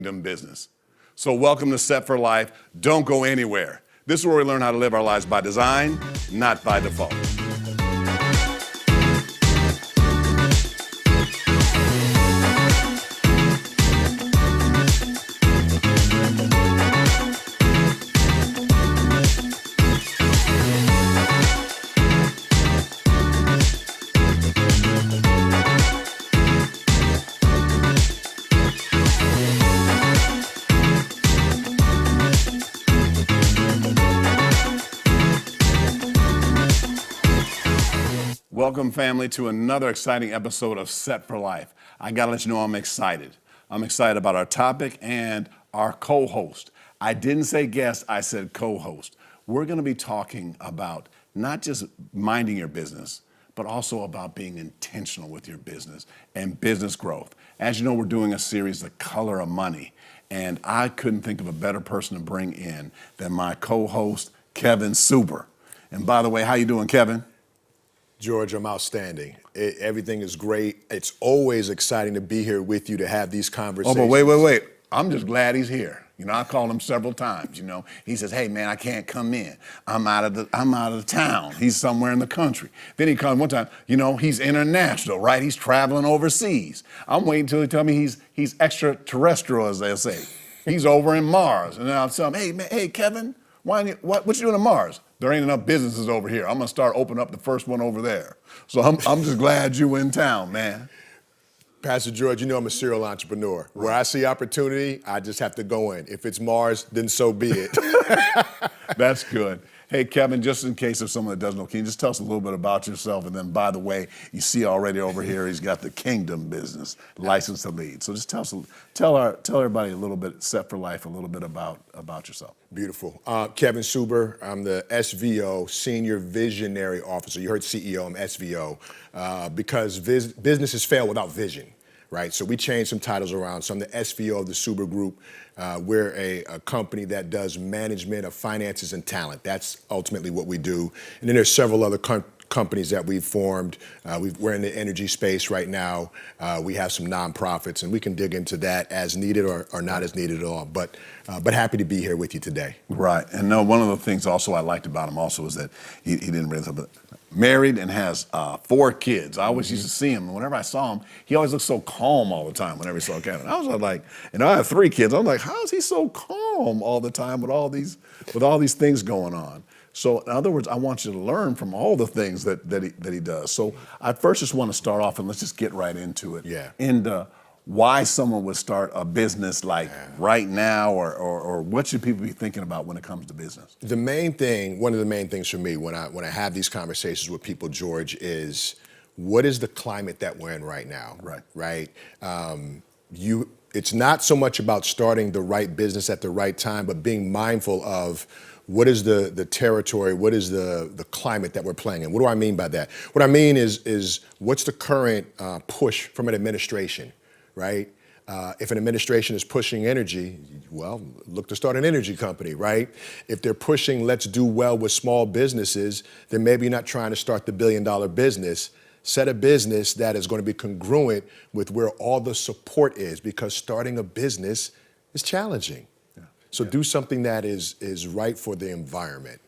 kingdom business. So welcome to Set for Life. Don't go anywhere. This is where we learn how to live our lives by design, not by default. Welcome, family, to another exciting episode of Set for Life. I gotta let you know I'm excited. I'm excited about our topic and our co-host. I didn't say guest, I said co-host. We're gonna be talking about not just minding your business, but also about being intentional with your business and business growth. As you know, we're doing a series, The Color of Money, and I couldn't think of a better person to bring in than my co-host, Kevin Suber. And by the way, how you doing, Kevin? George, I'm outstanding. Everything is great. It's always exciting to be here with you to have these conversations. Oh, but wait. I'm just glad he's here. You know, I called him several times, you know. He says, hey, man, I can't come in. I'm out of the town. He's somewhere in the country. Then he called one time, you know, he's international, right? He's traveling overseas. I'm waiting until he tell me he's extraterrestrial, as they'll say. He's over in Mars. And then I'll tell him, hey, man, hey, Kevin, what you doing in Mars? There ain't enough businesses over here. I'm gonna start opening up the first one over there. So I'm just glad you in town, man. Pastor George, you know I'm a serial entrepreneur. Right. Where I see opportunity, I just have to go in. If it's Mars, then so be it. That's good. Hey, Kevin, just in case of someone that doesn't know, can you just tell us a little bit about yourself? And then, by the way, you see already over here, he's got the kingdom business, license to lead. So just tell everybody a little bit, Set for Life, a little bit about yourself. Beautiful. Kevin Suber, I'm the SVO, Senior Visionary Officer. You heard CEO, I'm SVO, because businesses fail without vision. Right, so we changed some titles around. So I'm the SVO of the Suber Group. We're a company that does management of finances and talent. That's ultimately what we do. And then there's several other companies that we've formed. We're in the energy space right now. We have some nonprofits, and we can dig into that as needed or not as needed at all. But happy to be here with you today. Right, and no, one of the things also I liked about him also is that he didn't realize it, but married and has 4 kids. I always used to see him, and whenever I saw him, he always looked so calm all the time whenever he saw Kevin. I was like, and I have 3 kids. I'm like, how is he so calm all the time with all these things going on? So in other words, I want you to learn from all the things that he does. So I first just want to start off, and let's just get right into it. Yeah. Into why someone would start a business right now, or what should people be thinking about when it comes to business? One of the main things for me when I have these conversations with people, George, is what is the climate that we're in right now? Right. It's not so much about starting the right business at the right time, but being mindful of what is the territory, what is the climate that we're playing in. What do I mean by that? What I mean is what's the current push from an administration? Right? If an administration is pushing energy, well, look to start an energy company, right? If they're pushing let's do well with small businesses, then maybe you're not trying to start the billion-dollar business. Set a business that is going to be congruent with where all the support is, because starting a business is challenging. Yeah. So do something that is right for the environment.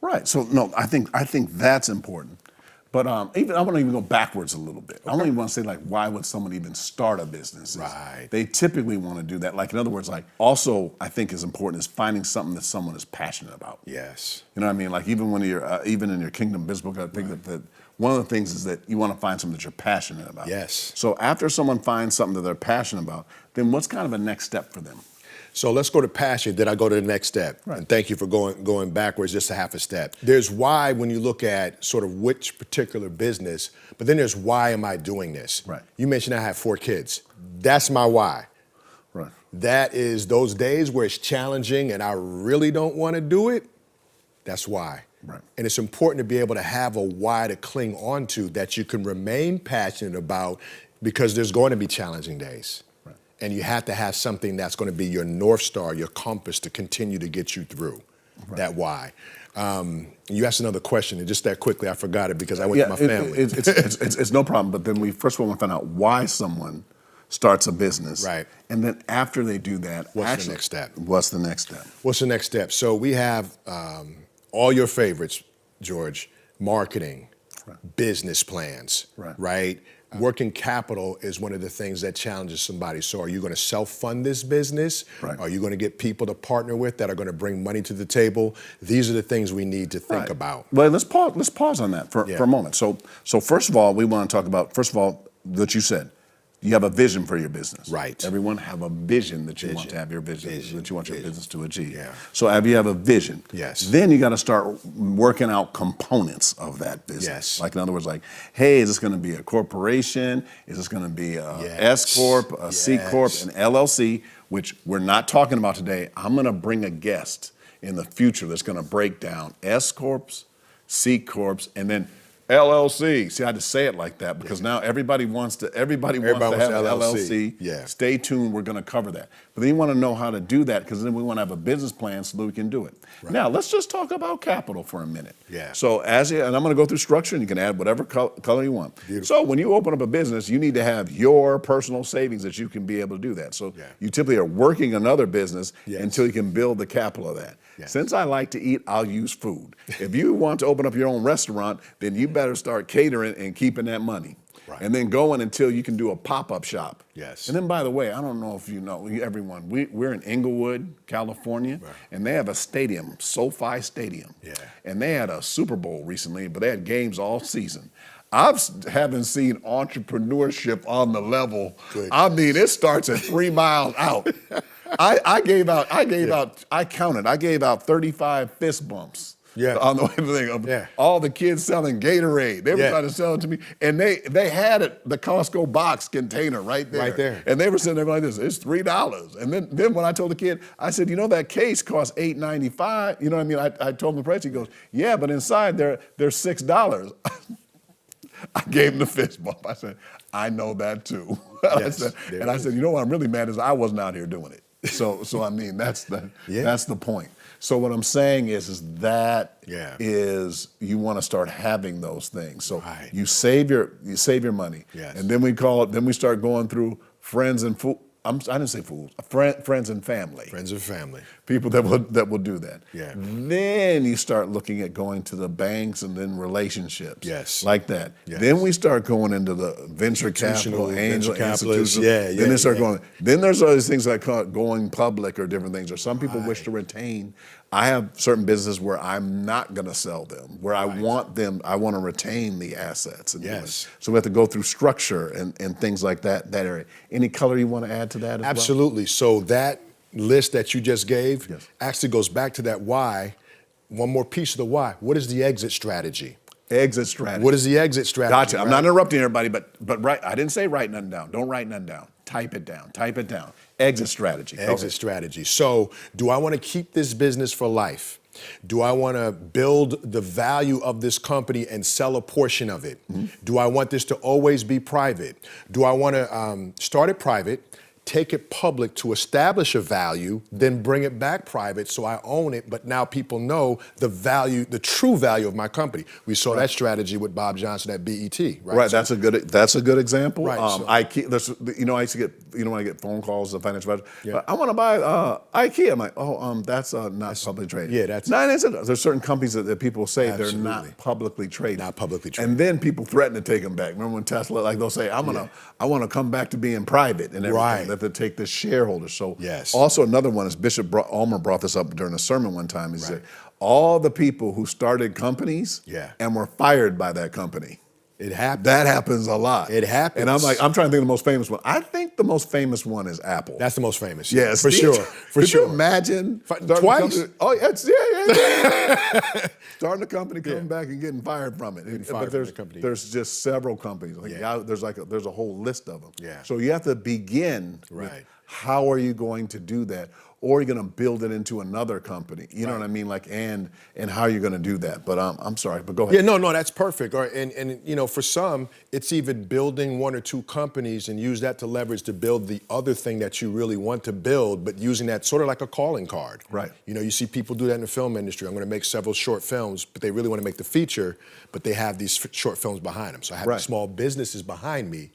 Right. So no, I think that's important. But I want to even go backwards a little bit. Okay. I don't even want to say why would someone even start a business? Right. They typically want to do that. In other words, also I think is important is finding something that someone is passionate about. Yes. You know what I mean? Even when you're even in your Kingdom Business Book, I think that one of the things is that you want to find something that you're passionate about. Yes. So after someone finds something that they're passionate about, then what's kind of a next step for them? So let's go to passion, then I go to the next step. Right. And thank you for going backwards just a half a step. There's why when you look at sort of which particular business, but then there's why am I doing this? Right. You mentioned I have 4 kids. That's my why. Right. That is those days where it's challenging and I really don't want to do it. That's why. Right. And it's important to be able to have a why to cling on to that you can remain passionate about, because there's going to be challenging days. And you have to have something that's going to be your North Star, your compass to continue to get you through that why. You asked another question, and just that quickly, I forgot it because I went to my family. It's no problem, but then we first want to find out why someone starts a business. Right. And then after they do that, What's the next step? What's the next step? What's the next step? So we have all your favorites, George: marketing, business plans, right? Working capital is one of the things that challenges somebody. So are you going to self-fund this business? Right. Are you going to get people to partner with that are going to bring money to the table? These are the things we need to think about. Well, let's pause on that for a moment. So first of all, we want to talk about, first of all, that you said, you have a vision for your business. Right. Everyone have a vision that you want to have your business, that you want your business to achieve. Yeah. So if you have a vision, yes, then you got to start working out components of that business. Yes. Like in other words, like, hey, is this going to be a corporation? Is this going to be a S Corp, a C Corp, an LLC? Which we're not talking about today. I'm going to bring a guest in the future that's going to break down S Corps, C Corps, and then LLC. See, I had to say it like that because now everybody wants to have LLC. Yeah. Stay tuned. We're going to cover that. But then you want to know how to do that because then we want to have a business plan so that we can do it. Right. Now, let's just talk about capital for a minute. Yeah. So and I'm going to go through structure and you can add whatever color you want. Beautiful. So when you open up a business, you need to have your personal savings that you can be able to do that. So you typically are working another business until you can build the capital of that. Yes. Since I like to eat, I'll use food. If you want to open up your own restaurant, then you better start catering and keeping that money. Right. And then going until you can do a pop-up shop. Yes. And then, by the way, I don't know if you know, everyone, we're in Inglewood, California, and they have a stadium, SoFi Stadium. Yeah. And they had a Super Bowl recently, but they had games all season. I haven't seen entrepreneurship on the level. Good. I mean, it starts at 3 miles out. I gave out 35 fist bumps. Yeah. On the way to all the kids selling Gatorade. They were trying to sell it to me. And they had it, the Costco box container right there. Right there. And they were sitting there like this, it's $3. And then when I told the kid, I said, you know, that case costs $8.95. You know what I mean? I told him the price. He goes, yeah, but inside they're $6. I gave him the fist bump. I said, I know that too. Yes, I said, you know what I'm really mad is I wasn't out here doing it. So I mean, that's the point. So what I'm saying is you want to start having those things. So you save your money, and then we start going through friends and I didn't say fools. Friends and family. Friends and family. People that will do that. Yeah. Then you start looking at going to the banks and then relationships. Yes. Like that. Yes. Then we start going into the venture capital, angel capitalists. Then they start going. Then there's all these things that call it going public or different things. Or some people wish to retain. I have certain businesses where I'm not going to sell them, where I want to retain the assets. And so we have to go through structure and things like that area. Any color you want to add to that as Absolutely. Well? So that list that you just gave actually goes back to that why. One more piece of the why. What is the exit strategy? Exit strategy. What is the exit strategy? Gotcha. I'm not interrupting everybody, but I didn't say write nothing down. Don't write nothing down. Type it down. Type it down. Exit strategy. Exit strategy. So do I want to keep this business for life? Do I want to build the value of this company and sell a portion of it? Mm-hmm. Do I want this to always be private? Do I want to start it private, take it public to establish a value, then bring it back private so I own it, but now people know the value, the true value of my company. We saw that strategy with Bob Johnson at BET, right? Right, that's a good example. Right. IKEA, I used to get, when I get phone calls, the financial advisor, I want to buy IKEA. I'm like, that's not publicly traded. Yeah, that's... There's certain companies that people say they're not publicly traded. Not publicly traded. And then people threaten to take them back. Remember when Tesla, like they'll say, I want to come back to being private and everything. Right. To take the shareholders. So also another one is Bishop Ulmer brought this up during a sermon one time. He said, all the people who started companies and were fired by that company. It happens. That happens a lot. It happens. And I'm trying to think of the most famous one. I think the most famous one is Apple. That's the most famous. Yes, for sure. For Could sure. you imagine twice? Starting a company, coming back and getting fired from it. But there's just several companies. There's a whole list of them. Yeah. So you have to begin with how are you going to do that? Or you're going to build it into another company. You know what I mean? And how you're going to do that. But I'm sorry, but go ahead. Yeah, no, that's perfect. And for some, it's even building one or two companies and use that to leverage to build the other thing that you really want to build, but using that sort of like a calling card. Right. You see people do that in the film industry. I'm going to make several short films, but they really want to make the feature, but they have these short films behind them. So I have small businesses behind me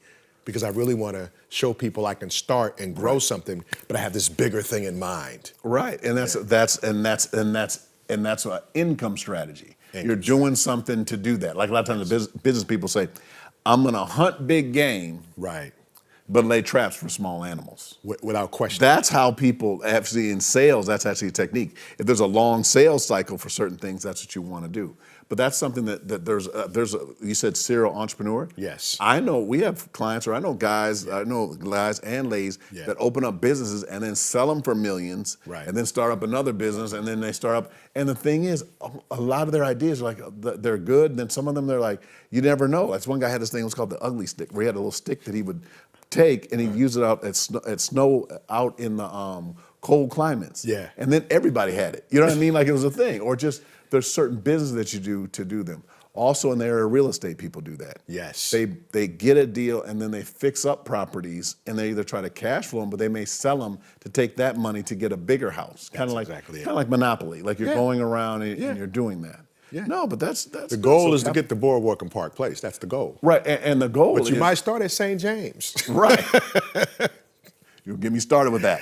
because I really want to show people I can start and grow something, but I have this bigger thing in mind. Right, and that's an income strategy. You're doing something to do that. Like a lot of times the business people say, I'm going to hunt big game, Right. but lay traps for small animals. Without question. That's how people actually in sales, that's actually a technique. If there's a long sales cycle for certain things, that's what you want to do. But that's something that you said serial entrepreneur? Yes. I know we have clients, or I know guys and ladies that open up businesses and then sell them for millions, Right. and then start up another business, and then they start up. And the thing is, a lot of their ideas are like, they're good, and then some of them they're like, you never know. That's one guy had this thing, it was called the ugly stick, where he had a little stick that he would take and he'd use it out at snow out in the cold climates. Yeah. And then everybody had it. You know what I mean? Like it was a thing. Or just there's certain business that you do to do them. Also in the area of real estate, people do that. Yes. They get a deal and then they fix up properties and they either try to cash flow them, but they may sell them to take that money to get a bigger house. Kind of like Monopoly. Like you're going around and you're doing that. Yeah. No, but that's the goal is to get the Boardwalk and Park Place. That's the goal. Right, and the goal But you might start at St. James. Right. You'll get me started with that.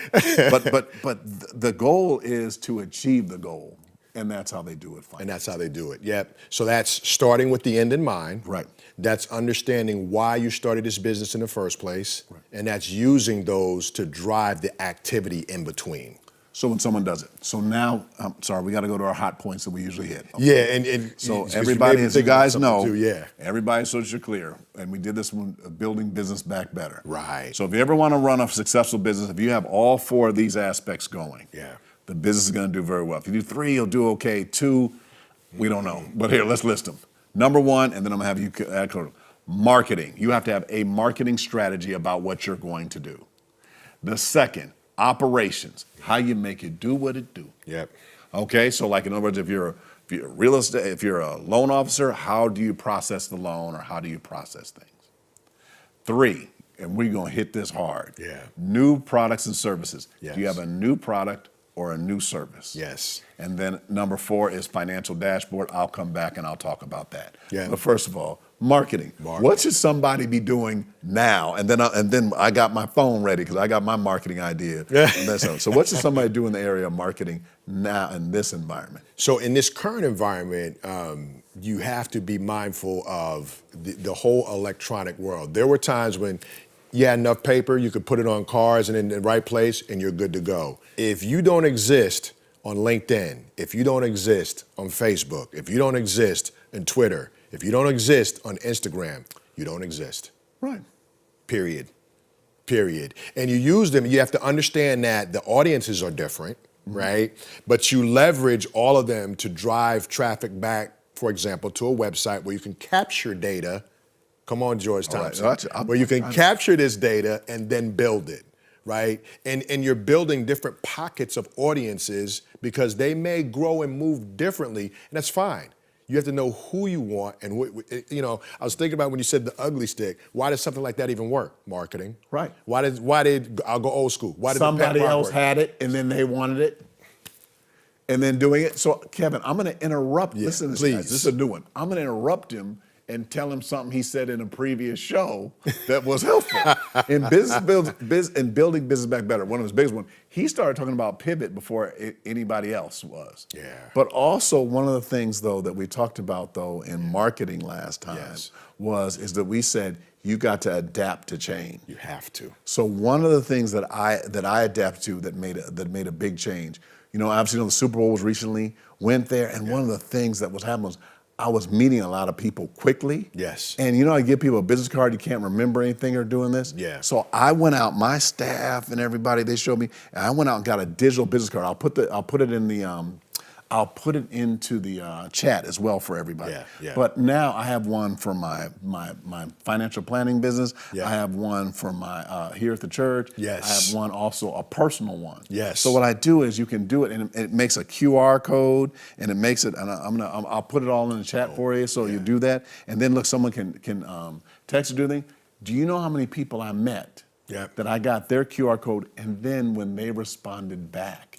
But the goal is to achieve the goal, and that's how they do it. And that's how they do it. Yep. So that's starting with the end in mind. Right. That's understanding why you started this business in the first place. Right. And that's using those to drive the activity in between. So when someone does it. So now, I'm sorry, we got to go to our hot points that we usually hit. Okay. Yeah, and so everybody, as you guys know, too, everybody so that you're clear, and we did this one, building business back better. Right. So if you ever want to run a successful business, if you have all four of these aspects going, the business is going to do very well. If you do 3, you'll do okay. 2, we don't know. But here, let's list them. Number 1, and then I'm going to have you add marketing. You have to have a marketing strategy about what you're going to do. The second, operations, how you make it do what it do. Yep. Okay, so like in other words, if you're a real estate, if you're a loan officer, how do you process the loan or how do you process things? 3, and we're gonna hit this hard. New products and services. Yes. Do you have a new product or a new service? Yes. And then number 4 is financial dashboard. I'll come back and I'll talk about that. Yeah. But first of all, marketing. What should somebody be doing now? And then I got my phone ready because I got my marketing idea. So what should somebody do in the area of marketing now in this environment? So in this current environment, you have to be mindful of the whole electronic world. There were times when you had enough paper, you could put it on cards and in the right place and you're good to go. If you don't exist on LinkedIn, if you don't exist on Facebook, if you don't exist on Twitter, if you don't exist on Instagram, you don't exist. Right. Period. And you use them, you have to understand that the audiences are different, right? But you leverage all of them to drive traffic back, for example, to a website where you can capture data. Come on, George Thompson. Right. Where you can capture this data and then build it, right? And you're building different pockets of audiences because they may grow and move differently, and that's fine. You have to know who you want and I was thinking about when you said the ugly stick, why does something like that even work? Marketing. Right. Why did I'll go old school. Why did somebody else had it and then they wanted it and then doing it? So Kevin, I'm going to interrupt. Listen to this, guys. This is a new one. I'm going to interrupt him and tell him something he said in a previous show that was helpful. In building business back better, one of his biggest ones, he started talking about pivot before anybody else was. Yeah. But also one of the things though that we talked about though in marketing last time is that we said you got to adapt to change. You have to. So one of the things that I adapted to that made a big change, obviously the Super Bowl was recently, went there, and one of the things that was happening was I was meeting a lot of people quickly. Yes. And I give people a business card, you can't remember anything or doing this. Yeah. So I went out, my staff and everybody, they showed me, and I went out and got a digital business card. I'll put it into the chat as well for everybody. Yeah. But now I have one for my financial planning business. Yeah. I have one for my here at the church. Yes. I have one also, a personal one. Yes. So what I do is you can do it, and it makes a QR code, and it makes it, and I'll put it all in the chat for you, so you do that, and then look, someone can text or do anything. Do you know how many people I met that I got their QR code, and then when they responded back,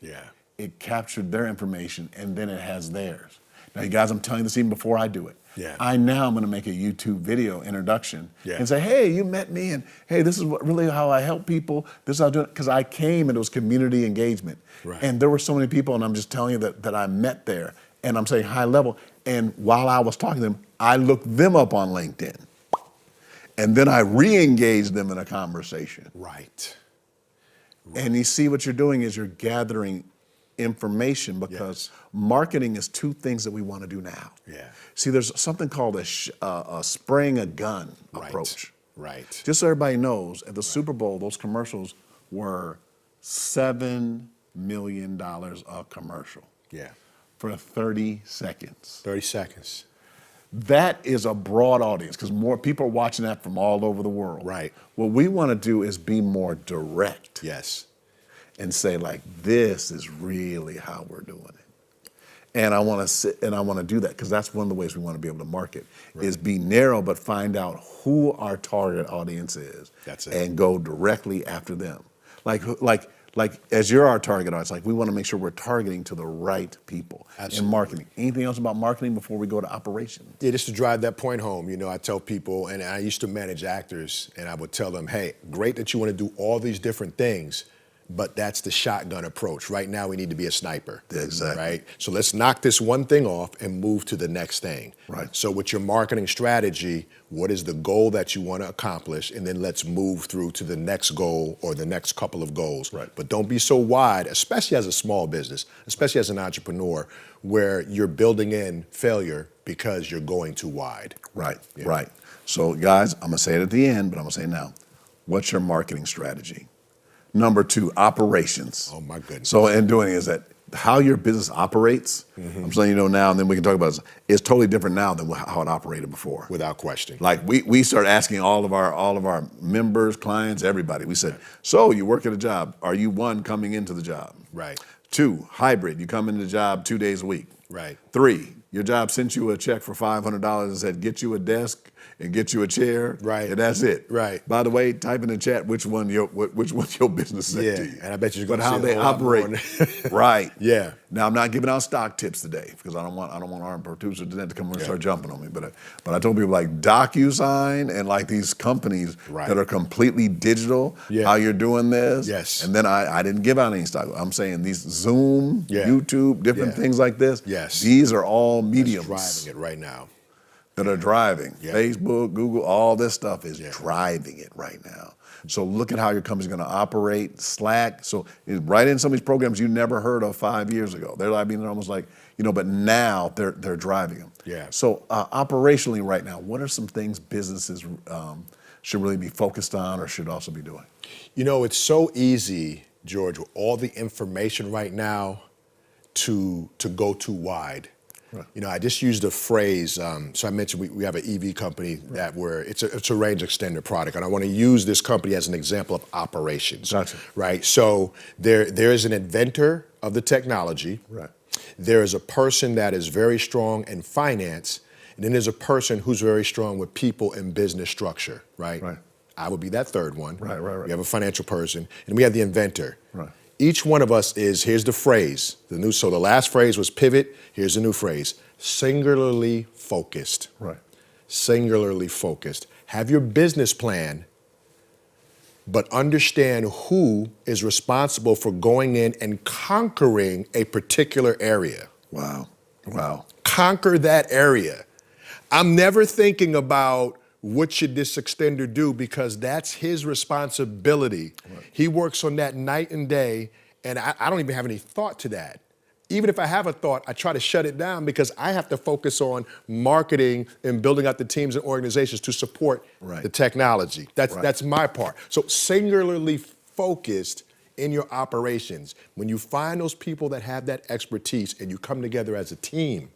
it captured their information, and then it has theirs. Now, you guys, I'm telling you this even before I do it. Yeah. I now am going to make a YouTube video introduction Yeah. and say, hey, you met me, and hey, this is really how I help people. This is how I do it. Because I came and it was community engagement. Right. And there were so many people, and I'm just telling you that I met there. And I'm saying high level. And while I was talking to them, I looked them up on LinkedIn. And then I re-engaged them in a conversation. Right. And you see what you're doing is you're gathering information, because marketing is two things that we want to do now. Yeah. See, there's something called a spraying a gun approach. Right. Just so everybody knows, at the Super Bowl, those commercials were $7 million a commercial. Yeah. For 30 seconds. 30 seconds. That is a broad audience, because more people are watching that from all over the world. Right. What we want to do is be more direct. Yes. And say, like, this is really how we're doing it. And I want to do that, because that's one of the ways we want to be able to market, is be narrow, but find out who our target audience is. That's it. And go directly after them. Like as you're our target audience, like, we want to make sure we're targeting to the right people. Absolutely. In marketing. Anything else about marketing before we go to operations? Yeah, just to drive that point home, I tell people, and I used to manage actors, and I would tell them, hey, great that you want to do all these different things, but that's the shotgun approach. Right now, we need to be a sniper. Exactly. Right? So let's knock this one thing off and move to the next thing. Right. So with your marketing strategy, what is the goal that you want to accomplish? And then let's move through to the next goal or the next couple of goals. Right. But don't be so wide, especially as a small business, especially as an entrepreneur, where you're building in failure because you're going too wide. Right, right. So, guys, I'm going to say it at the end, but I'm going to say it now. What's your marketing strategy? Number 2, operations. Oh, my goodness. So, in doing is that how your business operates, I'm saying now, and then we can talk about it, is totally different now than how it operated before. Without question. Like, we started asking all of our members, clients, everybody. We said, so you work at a job. Are you, 1, coming into the job? Right. 2, hybrid. You come into the job 2 days a week. Right. 3, your job sent you a check for $500 and said, get you a desk and get you a chair. Right. And that's it. Right. By the way, type in the chat which one your business sent to you. And I bet you're going but to how see they a lot more operate. Right. Yeah. Now, I'm not giving out stock tips today, because I don't want our producer to come and start jumping on me. But I told people, like, DocuSign and like these companies that are completely digital, how you're doing this. Yes. And then I didn't give out any stock. I'm saying these Zoom, YouTube, different things like this. Yes. These are all mediums That's driving it right now. that are driving. Facebook, Google, all this stuff is driving it right now. So look at how your company's going to operate. Slack. So right in some of these programs you never heard of 5 years ago. They're almost like, but now they're driving them. Yeah. So operationally right now, what are some things businesses should really be focused on or should also be doing? It's so easy, George, with all the information right now to go too wide. Right. I just used a phrase. So I mentioned we have an EV company that it's a range extender product, and I want to use this company as an example of operations. Gotcha. Right. So there is an inventor of the technology. Right. There is a person that is very strong in finance, and then there's a person who's very strong with people and business structure. Right. Right. I would be that third one. Right. We have a financial person, and we have the inventor. Right. Each one of us here's the phrase, so the last phrase was pivot, here's the new phrase, singularly focused. Right. Singularly focused. Have your business plan, but understand who is responsible for going in and conquering a particular area. Wow. Wow. Conquer that area. I'm never thinking about what should this extender do, because that's his responsibility. Right. He works on that night and day, and I don't even have any thought to that. Even if I have a thought, I try to shut it down, because I have to focus on marketing and building out the teams and organizations to support the technology. That's my part. So singularly focused in your operations. When you find those people that have that expertise and you come together as a team,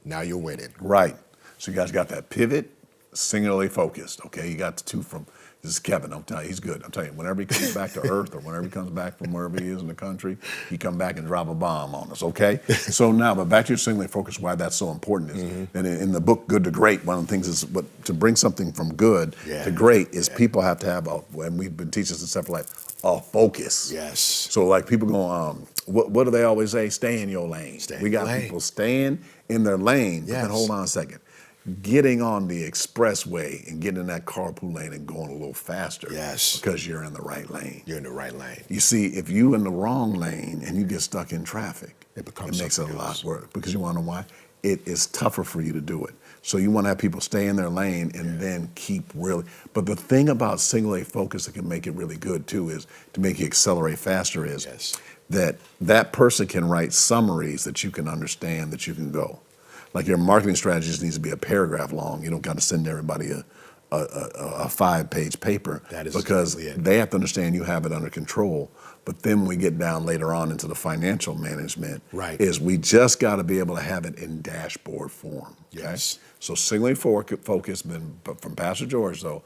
now you're winning. Right. So you guys got that pivot, singularly focused. Okay, you got the 2 from. This is Kevin. I'm telling you, he's good. I'm telling you, whenever he comes back to Earth or whenever he comes back from wherever he is in the country, he come back and drop a bomb on us. Okay. So now, but back to your singularly focused. Why that's so important is, and in the book Good to Great, one of the things is to bring something from good to great is people have to have and we've been teaching this in SET life, a focus. Yes. So like people go, what do they always say? Stay in your lane. We got people staying in their lane. But then hold on a second. getting on the expressway and getting in that carpool lane and going a little faster. Yes. Because you're in the right lane. You're in the right lane. You see, if you in the wrong lane and you get stuck in traffic, It becomes makes it a something lot else. worse. Because you want to know why? It is tougher for you to do it. So you want to have people stay in their lane and then keep really. But the thing about single A focus that can make it really good too is to make you accelerate faster is that person can write summaries that you can understand, that you can go. Like your marketing strategy just needs to be a paragraph long. You don't got to send everybody a 5-page paper. That is because exactly it. they have to understand you have it under control. But then when we get down later on into the financial management, is we just got to be able to have it in dashboard form. Okay? Yes. So singularly focused, but from Pastor George though,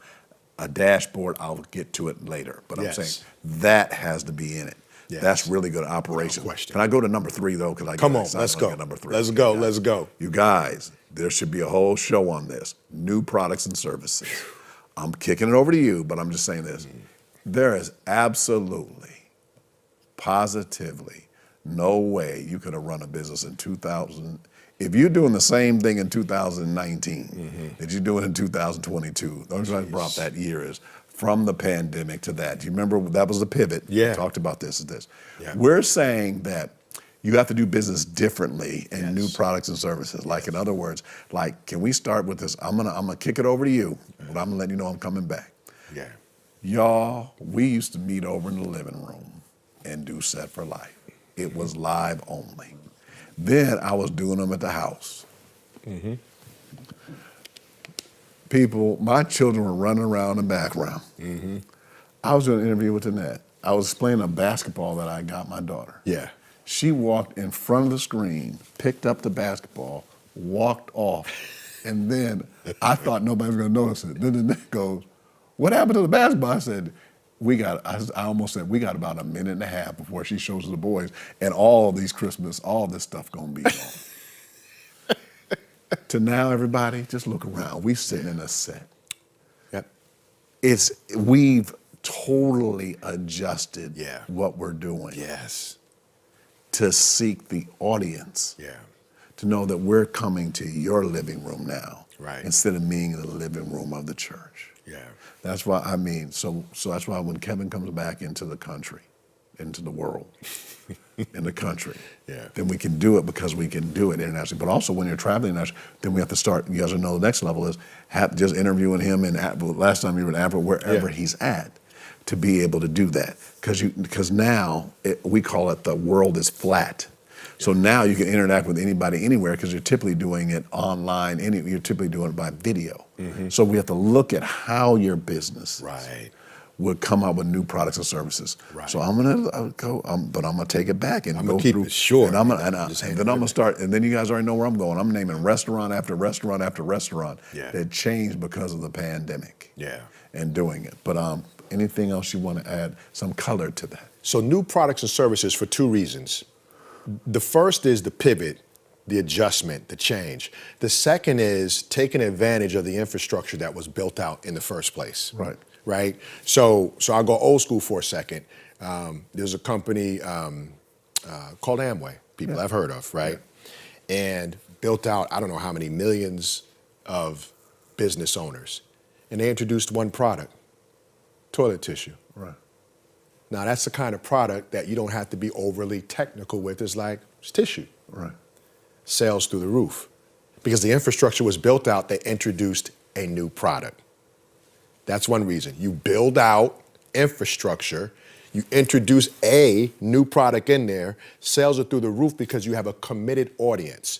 a dashboard, I'll get to it later. But I'm saying that has to be in it. Yes. That's really good operation. No question. Can I go to number 3 though? Because I Come get on, excited let's when I go. get number 3. Let's go. Let's go. You guys, there should be a whole show on this. New products and services. I'm kicking it over to you, but I'm just saying this. There is absolutely, positively, no way you could have run a business in 2000. If you're doing the same thing in 2019 that you're doing in 2022, the only reason I brought that year is from the pandemic to that. Do you remember that was the pivot? Yeah. We talked about this. Yeah. We're saying that you have to do business differently in new products and services. Like in other words, like can we start with this? I'm gonna kick it over to you, but I'm gonna let you know I'm coming back. Yeah. Y'all, we used to meet over in the living room and do Set for Life. It was live only. Then I was doing them at the house. People, my children were running around in the background. I was doing an interview with Annette. I was playing a basketball that I got my daughter. Yeah. She walked in front of the screen, picked up the basketball, walked off, and then I thought nobody was going to notice it. Then Annette goes, "What happened to the basketball?" I said, I almost said, we got about a minute and a half before she shows the boys, and all this stuff gonna be gone. To now, everybody, just look around. We sitting in a set. Yep. We've totally adjusted Yeah. what we're doing. Yes. To seek the audience. Yeah. To know that we're coming to your living room now. Right. Instead of being in the living room of the church. Yeah. That's why, so that's why when Kevin comes back into the country, into the world, in the country, then we can do it because we can do it internationally. But also when you're traveling internationally, then we have to start, you guys know the next level is just interviewing him last time you were in Africa, wherever he's at, to be able to do that. Because now, we call it the world is flat. So now you can interact with anybody anywhere because you're typically doing it online. You're typically doing it by video. So we have to look at how your business would come up with new products and services. So I'm gonna go, but I'm gonna take it back and I'm go gonna keep through. it short. And then I'm gonna start. And then you guys already know where I'm going. I'm naming restaurant after restaurant after restaurant that changed because of the pandemic. And doing it. But anything else you want to add? Some color to that. So new products and services for 2 reasons. The first is the pivot, the adjustment, the change. The second is taking advantage of the infrastructure that was built out in the first place. Right? So I'll go old school for a second. There's a company called Amway, people I've heard of, right? And built out, I don't know how many millions of business owners. And they introduced one product, toilet tissue. Now that's the kind of product that you don't have to be overly technical with. It's tissue. Sales through the roof. Because the infrastructure was built out, they introduced a new product. That's one reason. You build out infrastructure, you introduce a new product in there, sales are through the roof because you have a committed audience.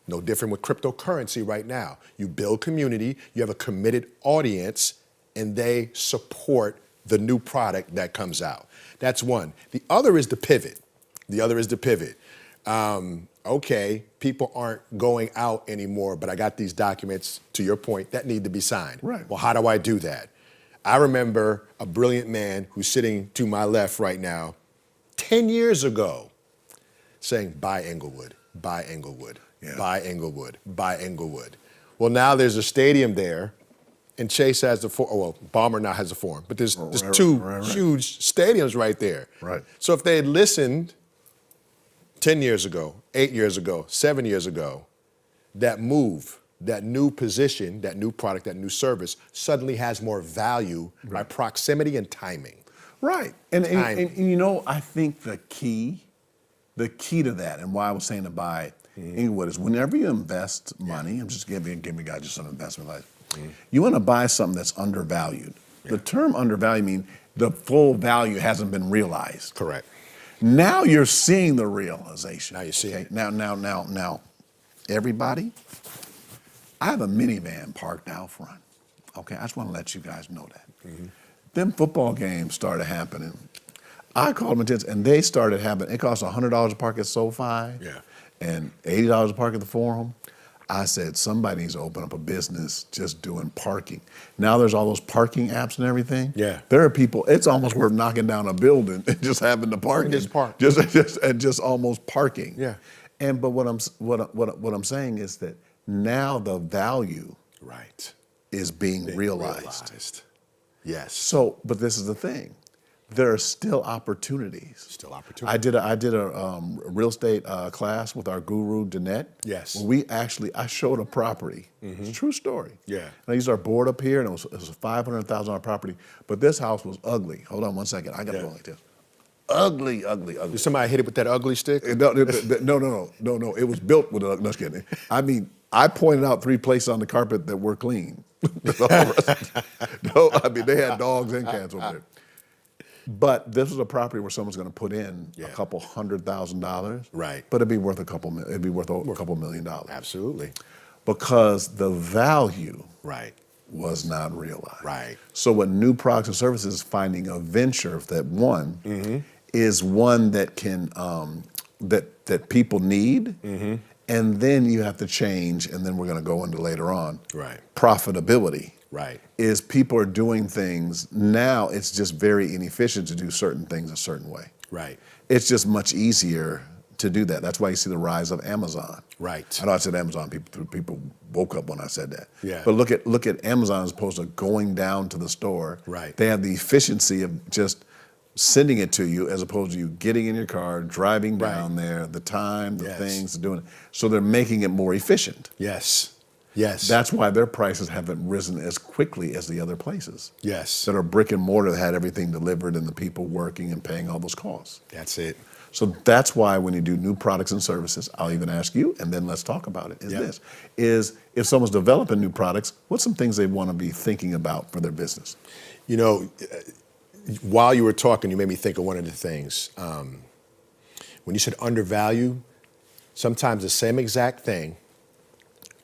No different with cryptocurrency right now. You build community, you have a committed audience, and they support the new product that comes out. That's one. The other is the pivot. Okay, people aren't going out anymore, but I got these documents, to your point, that need to be signed. Well, how do I do that? I remember a brilliant man who's sitting to my left right now, 10 years ago, saying, buy Englewood, buy Englewood, buy Englewood, buy Englewood. Well, now there's a stadium there, and Chase has the forum, well, Balmer now has a forum, but there's two huge stadiums right there. So if they had listened 10 years ago, 8 years ago, 7 years ago, that move that new position, that new product, that new service suddenly has more value by proximity and timing. Right. And you know, I think the key to that, and why I was saying to buy Inglewood, is whenever you invest money, I'm just giving guys just some investment life, you want to buy something that's undervalued. The term undervalued means the full value hasn't been realized. Correct. Now you're seeing the realization. Now you see it. Now, everybody, I have a minivan parked out front. Okay, I just want to let you guys know that. Them football games started happening. I called them attention, and they started happening. It costs $100 to park at SoFi, and $80 to park at the Forum. I said, somebody needs to open up a business just doing parking. Now there's all those parking apps and everything. Yeah. There are people, it's almost worth knocking down a building and just having the parking. Just park. Just almost parking. Yeah. And but what I'm saying is that now the value is being realized. Yes. So, but this is the thing. There are still opportunities. Still opportunity. I did a real estate class with our guru, Danette. Yes. Where I showed a property. It's a true story. Yeah. And I used our board up here, and it was a $500,000 property. But this house was ugly. Hold on one second. I got to go like this. Ugly. Did somebody hit it with that ugly stick? No. It was built with a, no, just kidding. I mean, I pointed out 3 places on the carpet that were clean. No, I mean, they had dogs and cats over there. But this was a property where someone's going to put in a couple $100,000. Right. But it'd be worth a couple $1 million. Absolutely. Because the value Right. was not realized. Right. So what new products and services is finding a venture that is one that can that people need, and then you have to change, and then we're going to go into later on. Right. Profitability. Right. Is people are doing things now. It's just very inefficient to do certain things a certain way. Right. It's just much easier to do that. That's why you see the rise of Amazon. Right. I know I said Amazon. People woke up when I said that. Yeah. But look at Amazon as opposed to going down to the store. Right. They have the efficiency of just sending it to you as opposed to you getting in your car, driving down there, the time, the things, doing it. So they're making it more efficient. Yes. Yes. That's why their prices haven't risen as quickly as the other places. Yes. That are brick and mortar that had everything delivered and the people working and paying all those costs. That's it. So that's why when you do new products and services, I'll even ask you, and then let's talk about it, is if someone's developing new products, what's some things they want to be thinking about for their business? You know, while you were talking, you made me think of one of the things. When you said undervalue, sometimes the same exact thing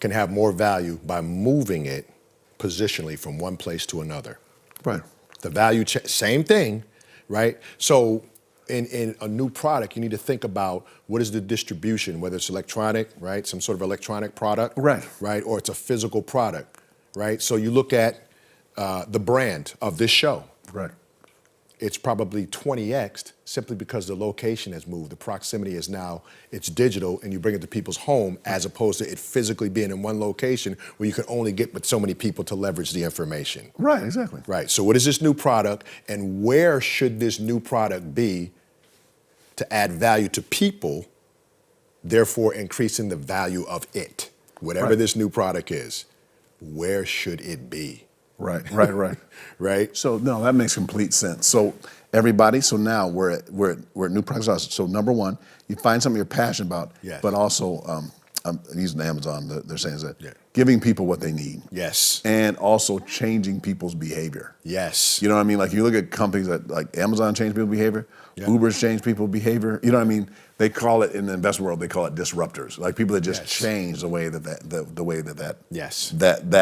can have more value by moving it positionally from one place to another. Right. The value, same thing, right? So in a new product, you need to think about what is the distribution, whether it's electronic, right? Some sort of electronic product, right? Or it's a physical product, right? So you look at the brand of this show. Right. It's probably 20x'd simply because the location has moved. The proximity is now, it's digital, and you bring it to people's home as opposed to it physically being in one location where you can only get with so many people to leverage the information. Right, exactly. Right, so what is this new product, and where should this new product be to add value to people, therefore increasing the value of it? Whatever this new product is, where should it be? Right. Right? So no, that makes complete sense. So everybody, so now we're at new products. So number one, you find something you're passionate about, but also I'm using Amazon. They're saying that giving people what they need. Yes. And also changing people's behavior. Yes. You know what I mean? Like you look at companies that like Amazon change people's behavior, Uber's change people's behavior. You know what I mean? They call it in the investment world. They call it disruptors, like people that just change the way that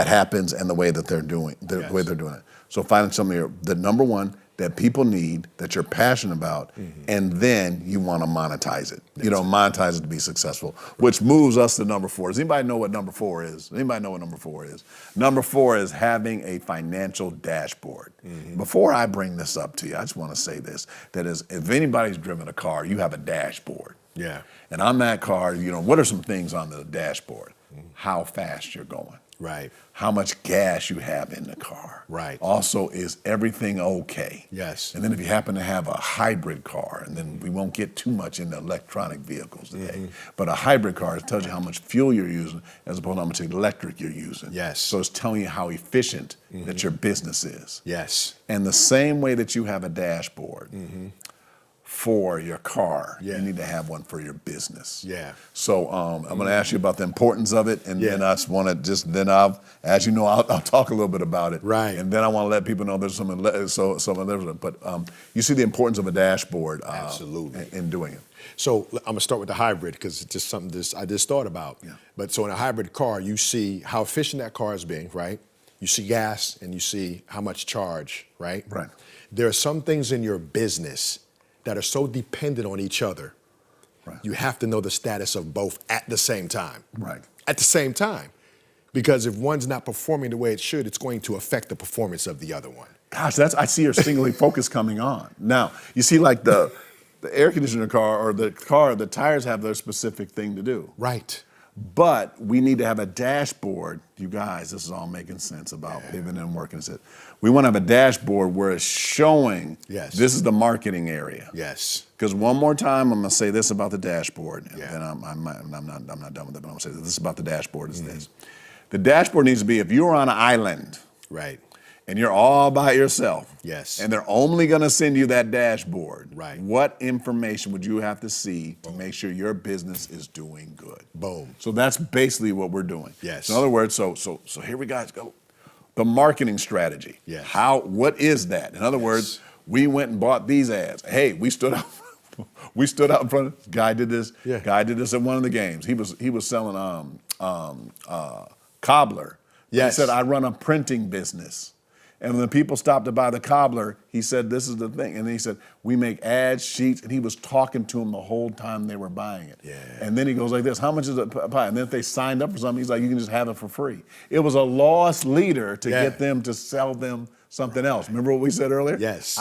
happens and the way that they're doing the way they're doing it. So finding something that number one that people need, that you're passionate about, and then you want to monetize it. You know, monetize it to be successful, which moves us to number 4. Does anybody know what number 4 is? Anybody know what number 4 is? Number 4 is having a financial dashboard. Before I bring this up to you, I just want to say this, that is, if anybody's driven a car, you have a dashboard. Yeah. And on that car, you know, what are some things on the dashboard? How fast you're going. Right. How much gas you have in the car. Right. Also, is everything okay? Yes. And then if you happen to have a hybrid car, and then we won't get too much into electronic vehicles today, but a hybrid car tells you how much fuel you're using as opposed to how much electric you're using. Yes. So it's telling you how efficient that your business is. Yes. And the same way that you have a dashboard for your car, Yeah. you need to have one for your business. Yeah. So I'm going to ask you about the importance of it, and then I just want to as you know, I'll talk a little bit about it. Right. And then I want to let people know there's some but you see the importance of a dashboard. Absolutely. In doing it. So I'm gonna start with the hybrid because it's just something I just thought about. Yeah. But so in a hybrid car, you see how efficient that car is being, right? You see gas and you see how much charge, right? Right. There are some things in your business that are so dependent on each other. Right. You have to know the status of both at the same time. Right. At the same time. Because if one's not performing the way it should, it's going to affect the performance of the other one. Gosh, I see your singly focus coming on. Now, you see like the air conditioner car or the tires have their specific thing to do. Right. But we need to have a dashboard. You guys, this is all making sense about living and working. We want to have a dashboard where it's showing this is the marketing area. Yes. Because one more time, I'm going to say this about the dashboard, and then I'm not done with it, but I'm going to say this about the dashboard is this. The dashboard needs to be if you're on an island. Right. And you're all by yourself. Yes. And they're only going to send you that dashboard. Right. What information would you have to see to make sure your business is doing good? Boom. So that's basically what we're doing. Yes. So in other words, so here we go. The marketing strategy. Yes. What is that? In other words, we went and bought these ads. Hey, we stood out in front of guy did this. Yeah. Guy did this at one of the games. He was selling cobbler. Yes. He said, I run a printing business. And when the people stopped to buy the cobbler, he said, this is the thing. And then he said, we make ads, sheets, and he was talking to them the whole time they were buying it. Yeah. And then he goes like this, how much is it pie? And then if they signed up for something, he's like, you can just have it for free. It was a lost leader to get them to sell them something else. Remember what we said earlier? Yes.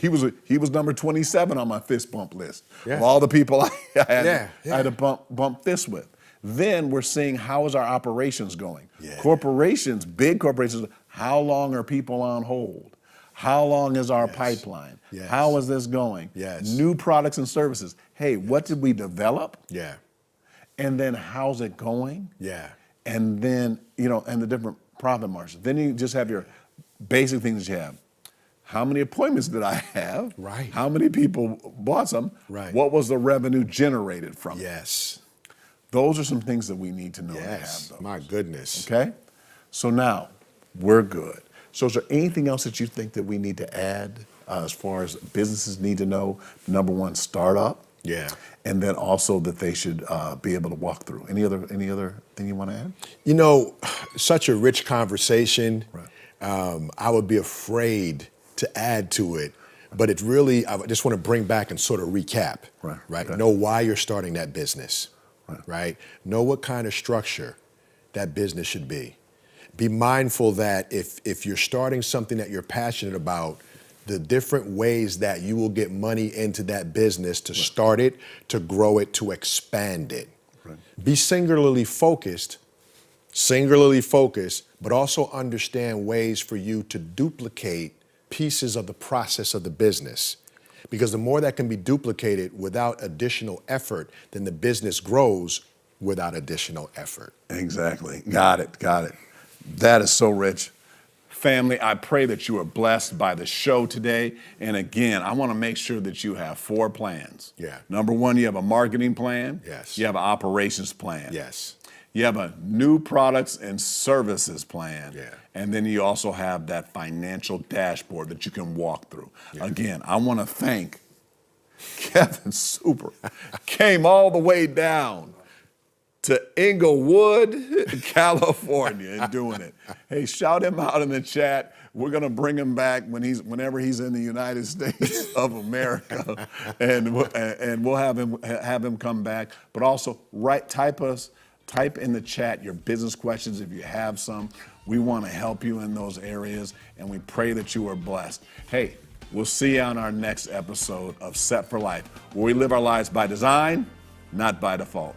He was number 27 on my fist bump list Yeah. of all the people I had Yeah. to bump fists with. Then we're seeing how is our operations going. Yeah. Corporations, big corporations, how long are people on hold? How long is our pipeline? Yes. How is this going? Yes. New products and services. Hey, what did we develop? Yeah. And then how's it going? Yeah. And then, and the different profit margins. Then you just have your basic things that you have. How many appointments did I have? Right. How many people bought some? Right. What was the revenue generated from it? Yes. Those are some things that we need to know Yes. to have. My goodness. Okay? So now, we're good. So is there anything else that you think that we need to add as far as businesses need to know? Number one, startup. Yeah. And then also that they should be able to walk through. Any other thing you want to add? Such a rich conversation. Right. I would be afraid to add to it, but it really, I just want to bring back and sort of recap. Right. Okay. Know why you're starting that business. Right. Know what kind of structure that business should be. Be mindful that if you're starting something that you're passionate about, the different ways that you will get money into that business to start it, to grow it, to expand it. Right. Be singularly focused, but also understand ways for you to duplicate pieces of the process of the business. Because the more that can be duplicated without additional effort, then the business grows without additional effort. Exactly. Got it. That is so rich. Family, I pray that you are blessed by the show today. And again, I want to make sure that you have 4 plans. Yeah. Number 1, you have a marketing plan. Yes. You have an operations plan. Yes. You have a new products and services plan. Yeah. And then you also have that financial dashboard that you can walk through. Yeah. Again, I want to thank Kevin Super. Came all the way down to Inglewood, California, and doing it. Hey, shout him out in the chat. We're gonna bring him back whenever he's in the United States of America, and we'll have him come back. But also, type in the chat your business questions if you have some. We want to help you in those areas, and we pray that you are blessed. Hey, we'll see you on our next episode of Set for Life, where we live our lives by design, not by default.